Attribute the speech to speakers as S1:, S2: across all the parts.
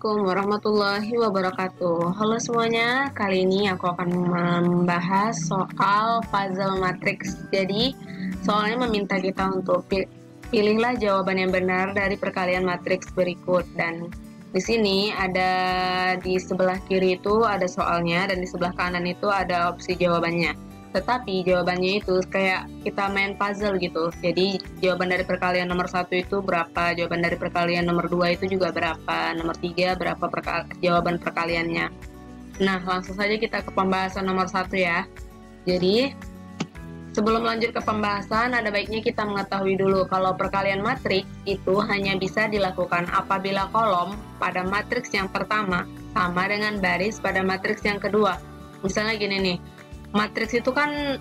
S1: Assalamualaikum warahmatullahi wabarakatuh. Halo semuanya, kali ini aku akan membahas soal puzzle matriks. Jadi, soalnya meminta kita untuk pilihlah jawaban yang benar dari perkalian matriks berikut. Dan di sini ada di sebelah kiri itu ada soalnya dan di sebelah kanan itu ada opsi jawabannya. Tetapi jawabannya itu kayak kita main puzzle gitu. Jadi jawaban dari perkalian nomor 1 itu berapa, jawaban dari perkalian nomor 2 itu juga berapa, nomor 3 berapa jawaban perkaliannya. Nah, langsung saja kita ke pembahasan nomor 1 ya. Jadi, sebelum lanjut ke pembahasan, ada baiknya kita mengetahui dulu kalau perkalian matriks itu hanya bisa dilakukan apabila kolom pada matriks yang pertama sama dengan baris pada matriks yang kedua. Misalnya gini nih, matriks itu kan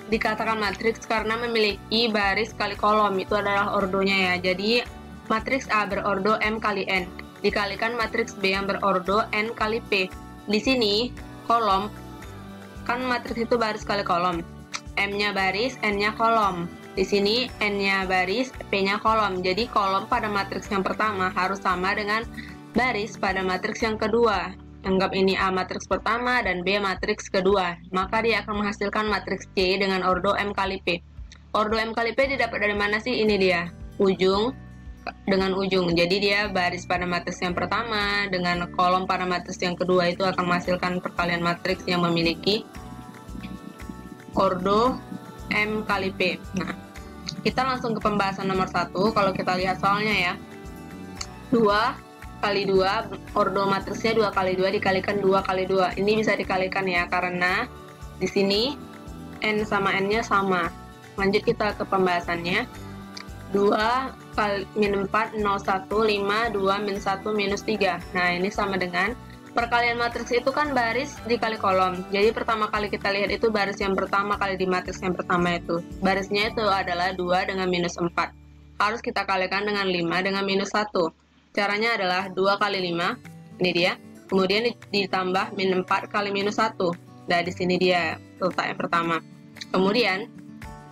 S1: dikatakan matriks karena memiliki baris kali kolom, itu adalah ordonya ya. Jadi matriks A berordo M kali N dikalikan matriks B yang berordo N kali P. Di sini kolom kan matriks itu baris kali kolom, M-nya baris, N-nya kolom. Di sini N-nya baris, P-nya kolom. Jadi kolom pada matriks yang pertama harus sama dengan baris pada matriks yang kedua. Anggap ini A matriks pertama dan B matriks kedua, maka dia akan menghasilkan matriks C dengan ordo M kali P. Ordo M kali P didapat dari mana sih? Ini dia, ujung dengan ujung. Jadi dia baris pada matriks yang pertama dengan kolom pada matriks yang kedua itu akan menghasilkan perkalian matriks yang memiliki ordo M kali P. Nah, kita langsung ke pembahasan nomor 1. Kalau kita lihat soalnya ya, 2 kali 2, ordo matriksnya 2 kali 2 dikalikan 2 kali 2. Ini bisa dikalikan ya, karena di sini N sama N-nya sama. Lanjut kita ke pembahasannya. 2 kali min 4, 0, 1, 5, 2, min 1, minus 3. Nah, ini sama dengan perkalian matriks itu kan baris dikali kolom. Jadi pertama kali kita lihat itu baris yang pertama kali di matriks yang pertama itu. Barisnya itu adalah 2 dengan minus 4. Harus kita kalikan dengan 5 dengan minus 1. Caranya adalah 2 kali 5, ini dia. Kemudian ditambah min 4 kali minus 1. Nah, di sini dia letak yang pertama. Kemudian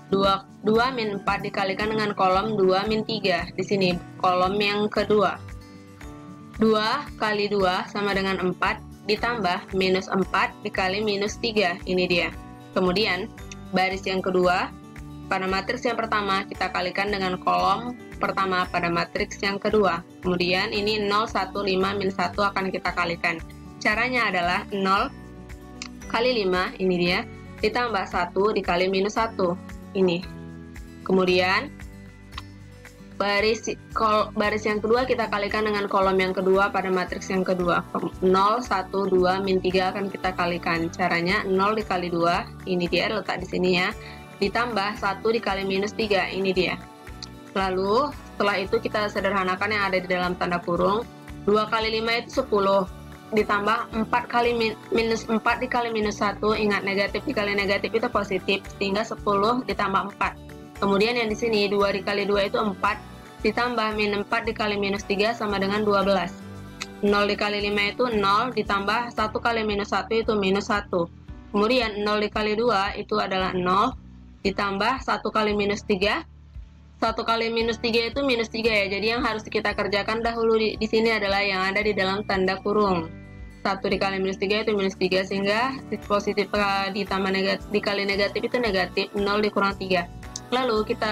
S1: 2 min 4 dikalikan dengan kolom 2 min 3. Di sini kolom yang kedua. 2 kali 2 sama dengan 4 ditambah minus 4 dikali minus 3. Ini dia. Kemudian baris yang kedua pada matriks yang pertama kita kalikan dengan kolom pertama pada matriks yang kedua. Kemudian ini 0, 1, 5, min 1 akan kita kalikan. Caranya adalah 0 kali 5, ini dia, ditambah 1 dikali minus 1. Ini. Kemudian baris yang kedua kita kalikan dengan kolom yang kedua pada matriks yang kedua. 0, 1, 2, min 3 akan kita kalikan. Caranya 0 dikali 2, ini dia letak di sini ya, ditambah 1 dikali minus 3, ini dia. Lalu setelah itu kita sederhanakan yang ada di dalam tanda kurung. 2 kali 5 itu 10 ditambah 4 kali minus 4 dikali minus 1. Ingat, negatif dikali negatif itu positif, sehingga 10 ditambah 4. Kemudian yang di sini 2 dikali 2 itu 4 ditambah min 4 dikali minus 3 sama dengan 12. 0 dikali 5 itu 0 ditambah 1 kali minus 1 itu minus 1. Kemudian 0 dikali 2 itu adalah 0 ditambah 1 kali minus 3. 1 kali minus 3 itu minus 3 ya. Jadi yang harus kita kerjakan dahulu di sini adalah yang ada di dalam tanda kurung. 1 dikali minus 3 itu minus 3, sehingga positif ditambah negatif dikali negatif itu negatif. 0 dikurang 3. Lalu kita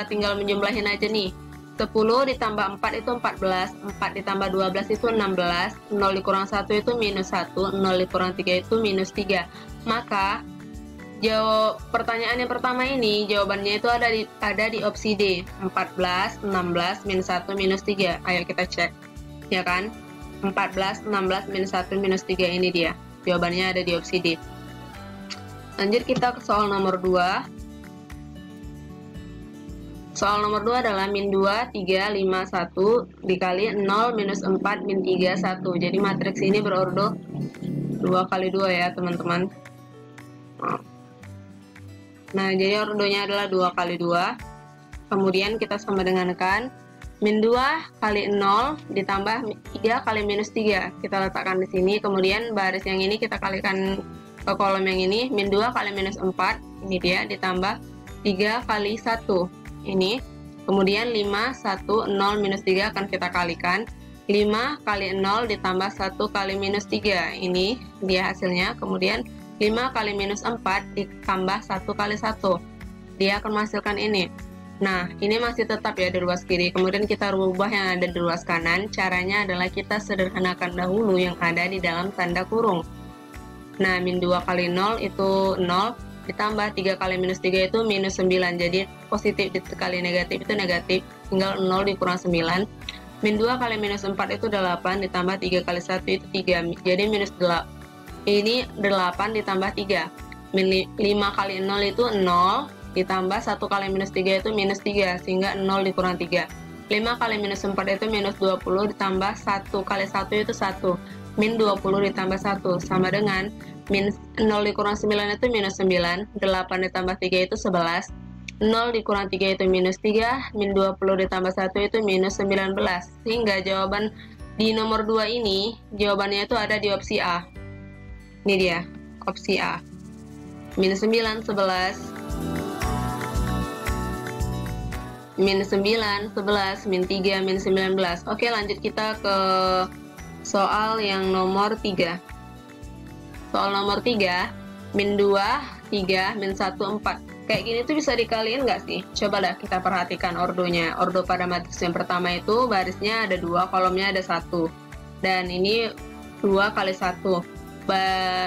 S1: tinggal menjumlahin aja nih. 10 ditambah 4 itu 14, 4 ditambah 12 itu 16, 0 dikurang 1 itu minus 1, 0 dikurang 3 itu minus 3. Maka pertanyaan yang pertama ini jawabannya itu ada di opsi D, 14, 16, minus 1, minus 3. Ayo kita cek, ya kan? 14, 16, minus 1, minus 3, ini dia. Jawabannya ada di opsi D. Lanjut kita ke soal nomor 2. Soal nomor 2 adalah min 2, 3, 5, 1 dikali 0, minus 4, min 3, 1. Jadi matriks ini berordo 2 kali 2 ya teman-teman. Nah, jadi ordonya adalah 2 kali 2. Kemudian kita sama dengankan min 2 kali 0 ditambah 3 kali minus 3. Kita letakkan di sini. Kemudian baris yang ini kita kalikan ke kolom yang ini. Min 2 kali minus 4. Ini dia, ditambah 3 kali 1. Ini. Kemudian 5, 1, 0, minus 3 akan kita kalikan. 5 kali 0 ditambah 1 kali minus 3. Ini dia hasilnya. Kemudian 5 kali minus 4 ditambah 1 kali 1. Dia akan menghasilkan ini. Nah, ini masih tetap ya di ruas kiri. Kemudian kita rubah yang ada di ruas kanan. Caranya adalah kita sederhanakan dahulu yang ada di dalam tanda kurung. Nah, min 2 kali 0 itu 0. Ditambah 3 kali minus 3 itu minus 9. Jadi positif dikali negatif itu negatif. Tinggal 0 dikurang 9. Min 2 kali minus 4 itu 8, ditambah 3 kali 1 itu 3, jadi minus 8. Ini 8 ditambah 3. Min 5 kali 0 itu 0, ditambah 1 kali minus 3 itu minus 3, sehingga 0 dikurang 3. 5 kali minus 4 itu minus 20, ditambah 1 kali 1 itu 1. Min 20 ditambah 1, sama dengan min 0 dikurang 9 itu minus 9, 8 ditambah 3 itu 11. 0 dikurang 3 itu minus 3, min 20 ditambah 1 itu minus 19. Sehingga jawaban di nomor 2 ini, jawabannya itu ada di opsi A. Ini dia, opsi A. Min 9, 11. Min 9, 11, min 3, min 19. Oke, lanjut kita ke soal yang nomor 3. Soal nomor 3, min 2, 3, min 1, 4. Kayak gini tuh bisa dikaliin nggak sih? Coba dah kita perhatikan ordonya. Ordo pada matriks yang pertama itu barisnya ada 2, kolomnya ada 1. Dan ini 2 kali 1.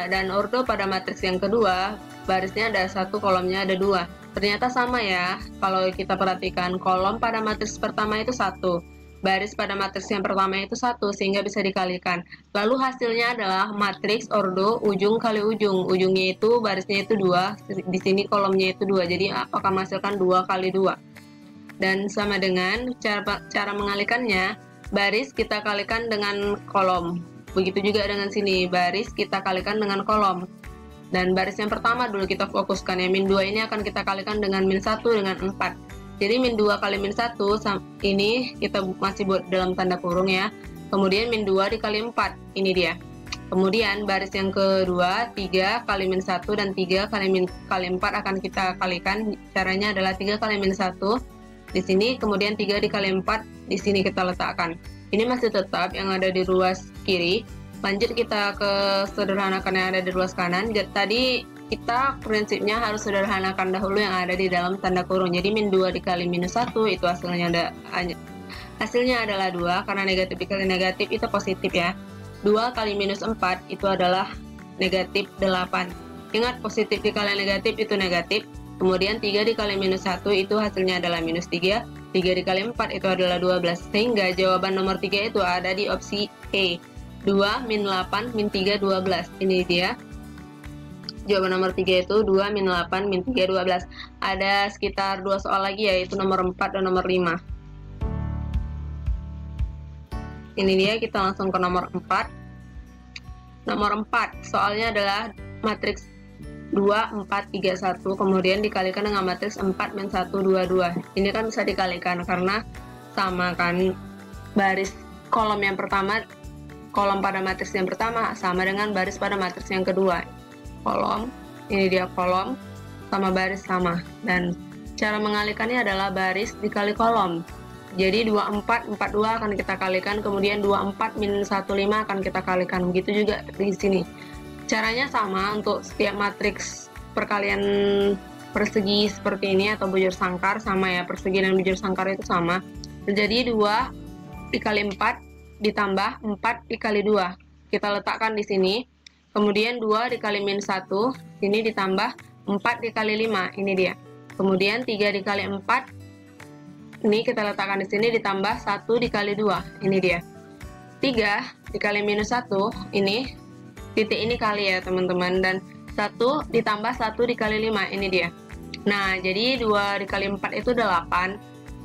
S1: Dan ordo pada matriks yang kedua, barisnya ada 1, kolomnya ada 2. Ternyata sama ya. Kalau kita perhatikan, kolom pada matriks pertama itu 1. Baris pada matriks yang pertama itu 1, sehingga bisa dikalikan. Lalu hasilnya adalah matriks ordo ujung kali ujung. Ujungnya itu barisnya itu 2, di sini kolomnya itu 2. Jadi akan menghasilkan 2 kali 2. Dan sama dengan cara mengalikannya, baris kita kalikan dengan kolom. Begitu juga dengan sini, baris kita kalikan dengan kolom. Dan baris yang pertama dulu kita fokuskan ya, min 2 ini akan kita kalikan dengan min 1 dengan 4. Jadi min 2 kali min 1 ini kita masih buat dalam tanda kurung ya. Kemudian min 2 dikali 4, ini dia. Kemudian baris yang kedua, 3 kali min 1 dan 3 kali 4 akan kita kalikan. Caranya adalah 3 kali min 1 di sini, kemudian 3 dikali 4 di sini kita letakkan. Ini masih tetap yang ada di ruas kiri. Lanjut kita ke sederhanakan yang ada di ruas kanan. Tadi kita prinsipnya harus sederhanakan dahulu yang ada di dalam tanda kurung. Jadi min 2 dikali minus 1 itu hasilnya adalah 2, karena negatif dikali negatif itu positif ya. 2 kali minus 4 itu adalah negatif 8. Ingat, positif dikali negatif itu negatif. Kemudian 3 dikali minus 1 itu hasilnya adalah minus 3. 3 dikali 4 itu adalah 12. Sehingga jawaban nomor 3 itu ada di opsi E. 2 min 8 min 3 12. Ini dia. Jawaban nomor 3 itu 2 min 8 min 3 12. Ada sekitar 2 soal lagi, yaitu nomor 4 dan nomor 5. Ini dia, kita langsung ke nomor 4. Nomor 4, soalnya adalah matriks 2, 4, 3, 1, kemudian dikalikan dengan matriks 4, min 1, 2, 2. Ini kan bisa dikalikan karena sama kan, baris kolom yang pertama, kolom pada matriks yang pertama sama dengan baris pada matriks yang kedua. Kolom, ini dia kolom, sama baris sama. Dan cara mengalikannya adalah baris dikali kolom. Jadi 24, 42 akan kita kalikan, kemudian 24 min 15 akan kita kalikan. Begitu juga di sini. Caranya sama untuk setiap matriks perkalian persegi seperti ini atau bujur sangkar, sama ya, persegi dan bujur sangkar itu sama. Jadi 2 dikali 4 ditambah 4 dikali 2. Kita letakkan di sini. Kemudian 2 dikali min 1, ini ditambah 4 dikali 5, ini dia. Kemudian 3 dikali 4, ini kita letakkan di sini, ditambah 1 dikali 2, ini dia. 3 dikali minus 1, ini, titik ini kali ya teman-teman, dan 1 ditambah 1 dikali 5, ini dia. Nah, jadi 2 dikali 4 itu 8,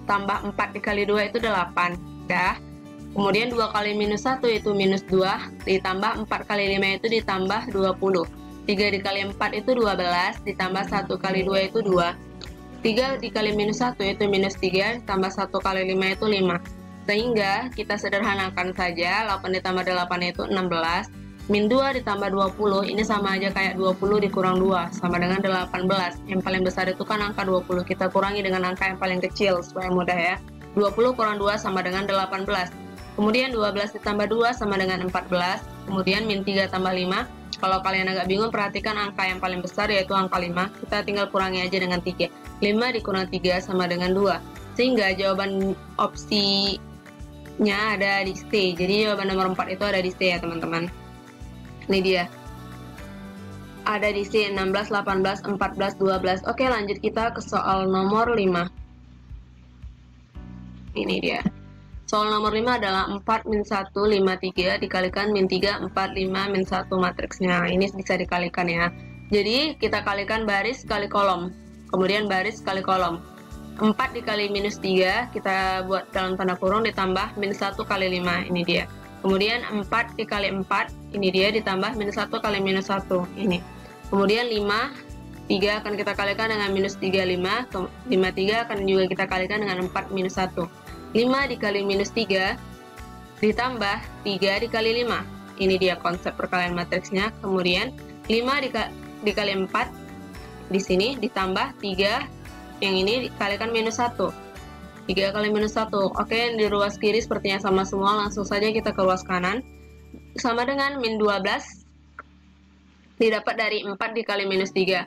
S1: tambah 4 dikali 2 itu 8, dah. Kemudian 2 kali minus 1 itu minus 2, ditambah 4 kali 5 itu ditambah 20. 3 dikali 4 itu 12, ditambah 1 kali 2 itu 2. 3 dikali minus 1 itu minus 3, ditambah 1 kali 5 itu 5. Sehingga kita sederhanakan saja, 8 ditambah 8 itu 16. Min 2 ditambah 20, ini sama aja kayak 20 dikurang 2, sama dengan 18. Yang paling besar itu kan angka 20, kita kurangi dengan angka yang paling kecil supaya mudah ya. 20 kurang 2 sama dengan 18. Kemudian 12 ditambah 2 sama dengan 14. Kemudian min 3 tambah 5. Kalau kalian agak bingung, perhatikan angka yang paling besar yaitu angka 5. Kita tinggal kurangi aja dengan 3. 5 dikurang 3 sama dengan 2. Sehingga jawaban opsinya ada di C. Jadi jawaban nomor 4 itu ada di C ya teman-teman. Ini dia. Ada di C 16, 18, 14, 12. Oke, lanjut kita ke soal nomor 5. Ini dia. Soal nomor 5 adalah 4 min 1, 5, 3 dikalikan min 3, 4, 5, min 1 matriksnya. Ini bisa dikalikan ya. Jadi kita kalikan baris kali kolom. Kemudian baris kali kolom. 4 dikali minus 3, kita buat dalam tanda kurung ditambah min 1 kali 5. Ini dia. Kemudian 4 dikali 4, ini dia ditambah min 1 kali minus 1. Ini. Kemudian 5, 3 akan kita kalikan dengan minus 3, 5. 5, 3 akan juga kita kalikan dengan 4 minus 1. 5 dikali minus 3 ditambah 3 dikali 5. Ini dia konsep perkalian matriksnya. Kemudian 5 dikali 4 di sini ditambah 3 yang ini dikalikan minus 1. 3 kali minus 1. Oke, di ruas kiri sepertinya sama semua. Langsung saja kita ke ruas kanan. Sama dengan min 12 didapat dari 4 dikali minus 3.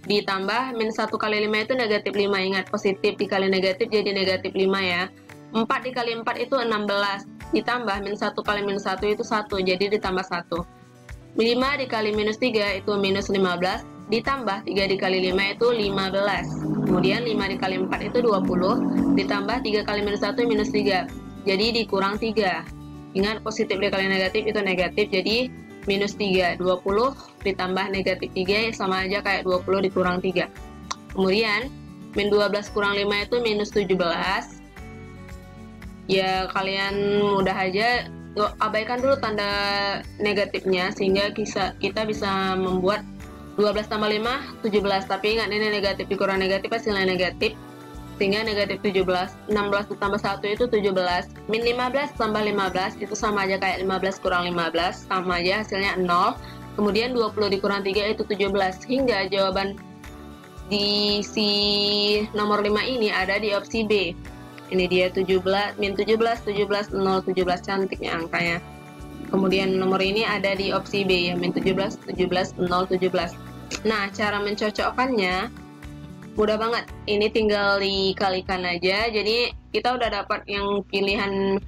S1: Ditambah min 1 kali 5 itu negatif 5. Ingat, positif dikali negatif jadi negatif 5 ya. 4 dikali 4 itu 16, ditambah min 1 kali minus 1 itu 1, jadi ditambah 1. 5 dikali minus 3 itu minus 15, ditambah 3 dikali 5 itu 15. Kemudian 5 dikali 4 itu 20, ditambah 3 kali minus 1 minus 3, jadi dikurang 3. Ingat, positif dikali negatif itu negatif, jadi minus 3. 20 ditambah negatif 3 sama aja kayak 20 dikurang 3. Kemudian min 12 kurang 5 itu minus 17. Ya, kalian mudah aja abaikan dulu tanda negatifnya sehingga kita bisa membuat 12 tambah 5, 17. Tapi ingat, ini negatif dikurang negatif hasilnya negatif, sehingga negatif 17. 16 ditambah 1 itu 17. Min 15 tambah 15 itu sama aja kayak 15 kurang 15, sama aja hasilnya 0. Kemudian 20 dikurang 3 itu 17. Hingga jawaban di si nomor 5 ini ada di opsi B. Ini dia 17, min 17, 17, 0, 17, cantiknya angkanya. Kemudian nomor ini ada di opsi B ya, min 17, 17, 0, 17. Nah, cara mencocokkannya mudah banget. Ini tinggal dikalikan aja. Jadi kita udah dapat yang pilihan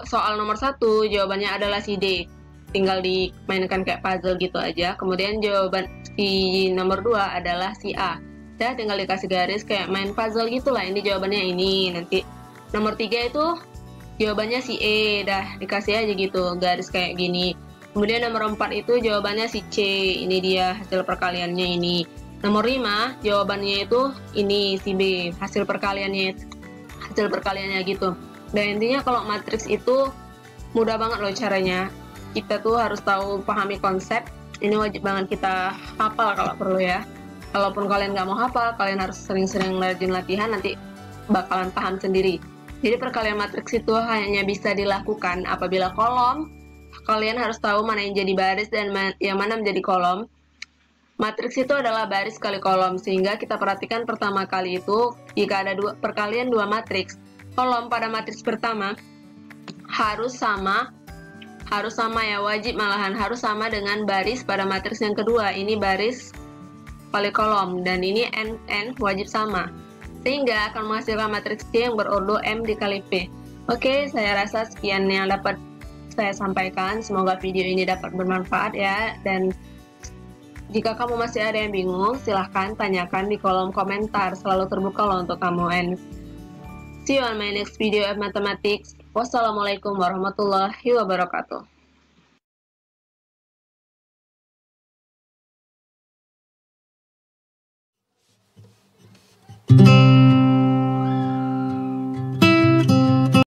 S1: soal nomor 1, jawabannya adalah si D. Tinggal dimainkan kayak puzzle gitu aja. Kemudian jawaban si nomor 2 adalah si A. Ya, tinggal dikasih garis kayak main puzzle gitulah. Ini jawabannya ini. Nanti nomor 3 itu jawabannya si E. Dah dikasih aja gitu garis kayak gini. Kemudian nomor 4 itu jawabannya si C. Ini dia hasil perkaliannya ini. Nomor 5 jawabannya itu ini si B. Hasil perkaliannya gitu. Dan intinya kalau matriks itu mudah banget loh caranya. Kita tuh harus tahu, pahami konsep. Ini wajib banget kita hafal kalau perlu ya. Kalaupun kalian nggak mau hafal, kalian harus sering-sering rajin latihan, nanti bakalan paham sendiri. Jadi perkalian matriks itu hanya bisa dilakukan apabila kolom, kalian harus tahu mana yang jadi baris dan yang mana menjadi kolom. Matriks itu adalah baris kali kolom, sehingga kita perhatikan pertama kali itu, jika ada perkalian dua matriks, kolom pada matriks pertama harus sama ya, wajib malahan harus sama dengan baris pada matriks yang kedua. Ini baris kali kolom, dan ini n wajib sama, sehingga akan menghasilkan matriks C yang berordo M dikali P. Oke, saya rasa sekian yang dapat saya sampaikan. Semoga video ini dapat bermanfaat ya, dan jika kamu masih ada yang bingung, silahkan tanyakan di kolom komentar. Selalu terbuka loh untuk kamu. And see you on my next video of mathematics. Wassalamualaikum warahmatullahi wabarakatuh.